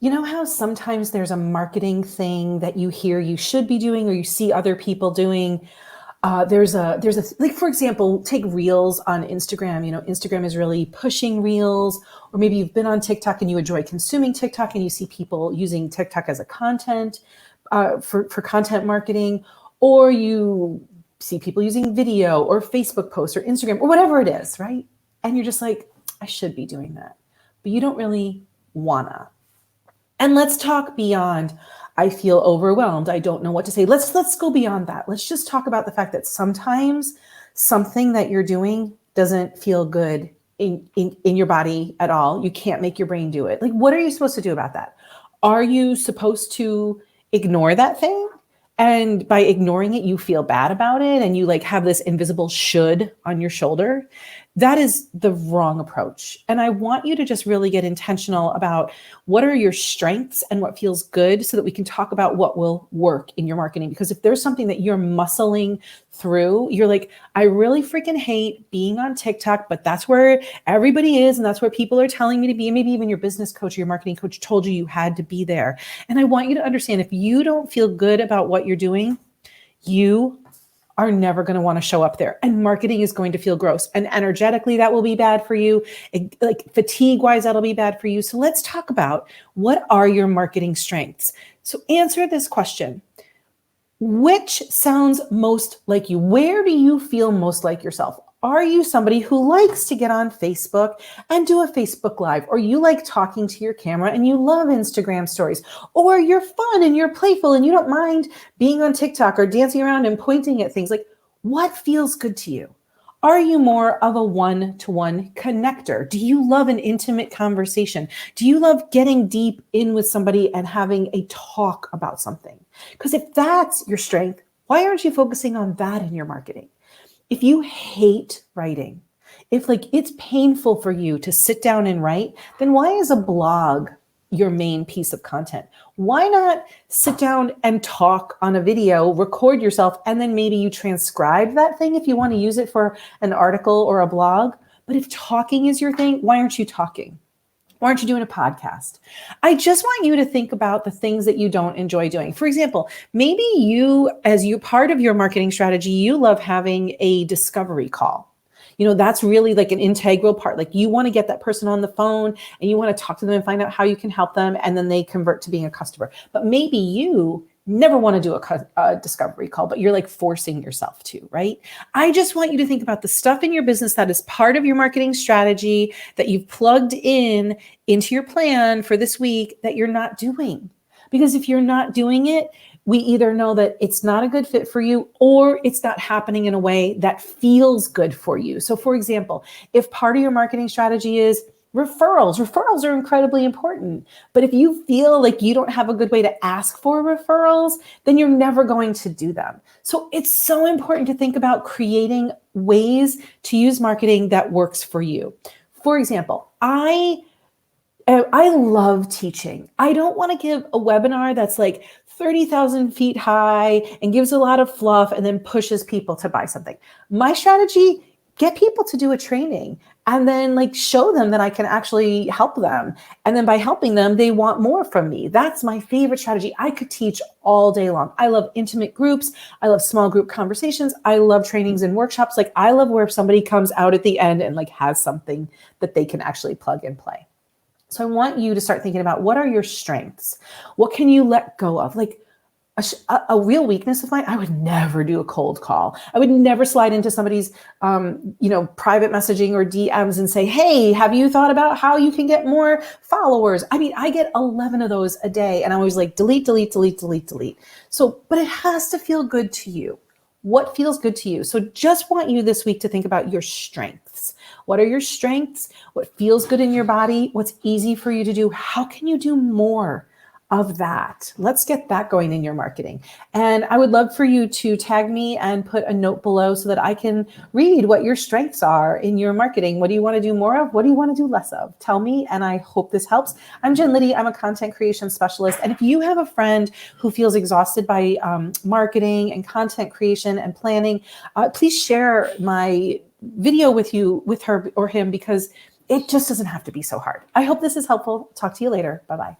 You know how sometimes there's a marketing thing that you hear you should be doing or you see other people doing? Like, for example, take reels on Instagram. Instagram is really pushing reels, or maybe you've been on TikTok and you enjoy consuming TikTok and you see people using TikTok as a content for content marketing, or you see people using video or Facebook posts or Instagram or whatever it is, right? And you're just like, I should be doing that, but you don't really wanna. And let's talk beyond, I feel overwhelmed, I don't know what to say. Let's go beyond that. Let's just talk about the fact that sometimes something that you're doing doesn't feel good in your body at all. You can't make your brain do it. Like, what are you supposed to do about that? Are you supposed to ignore that thing? And by ignoring it, you feel bad about it and you like have this invisible should on your shoulder. That is the wrong approach. And I want you to just really get intentional about what are your strengths and what feels good so that we can talk about what will work in your marketing. Because if there's something that you're muscling through, you're like, I really freaking hate being on TikTok, but that's where everybody is. And that's where people are telling me to be. And maybe even your business coach or your marketing coach told you had to be there. And I want you to understand, if you don't feel good about what you're doing, you are never going to want to show up there. And marketing is going to feel gross. And energetically, that will be bad for you. Like fatigue-wise, that'll be bad for you. So let's talk about, what are your marketing strengths? So answer this question. Which sounds most like you? Where do you feel most like yourself? Are you somebody who likes to get on Facebook and do a Facebook Live? Or you like talking to your camera and you love Instagram stories? Or you're fun and you're playful and you don't mind being on TikTok or dancing around and pointing at things? Like, what feels good to you? Are you more of a one-to-one connector? Do you love an intimate conversation? Do you love getting deep in with somebody and having a talk about something? Because if that's your strength, why aren't you focusing on that in your marketing? If you hate writing, if like it's painful for you to sit down and write, then why is a blog your main piece of content? Why not sit down and talk on a video, record yourself, and then maybe you transcribe that thing if you want to use it for an article or a blog? But if talking is your thing, why aren't you talking? Why aren't you doing a podcast? I just want you to think about the things that you don't enjoy doing. For example, maybe you, as you part of your marketing strategy, you love having a discovery call. That's really like an integral part. Like, you want to get that person on the phone and you want to talk to them and find out how you can help them, and then they convert to being a customer. But maybe you never want to do a discovery call, but you're like forcing yourself to, right? I just want you to think about the stuff in your business that is part of your marketing strategy that you've plugged into your plan for this week that you're not doing. Because if you're not doing it, we either know that it's not a good fit for you, or it's not happening in a way that feels good for you. So for example, if part of your marketing strategy is referrals are incredibly important. But if you feel like you don't have a good way to ask for referrals, then you're never going to do them. So it's so important to think about creating ways to use marketing that works for you. For example, I love teaching. I don't want to give a webinar that's like 30,000 feet high and gives a lot of fluff and then pushes people to buy something. My strategy, get people to do a training and then like show them that I can actually help them. And then by helping them, they want more from me. That's my favorite strategy. I could teach all day long. I love intimate groups. I love small group conversations. I love trainings and workshops. Like, I love where somebody comes out at the end and like has something that they can actually plug and play. So I want you to start thinking about, what are your strengths? What can you let go of? Like, a real weakness of mine, I would never do a cold call. I would never slide into somebody's, private messaging or DMs and say, hey, have you thought about how you can get more followers? I mean, I get 11 of those a day and I'm always like, delete, delete, delete, delete, delete. So, but it has to feel good to you. What feels good to you? So just want you this week to think about your strengths. What are your strengths? What feels good in your body? What's easy for you to do? How can you do more of that? Let's get that going in your marketing. And I would love for you to tag me and put a note below so that I can read what your strengths are in your marketing. What do you want to do more of? What do you want to do less of? Tell me, and I hope this helps. I'm Jen Liddy. I'm a content creation specialist. And if you have a friend who feels exhausted by marketing and content creation and planning, please share my video with her or him, because it just doesn't have to be so hard. I hope this is helpful. Talk to you later. Bye-bye.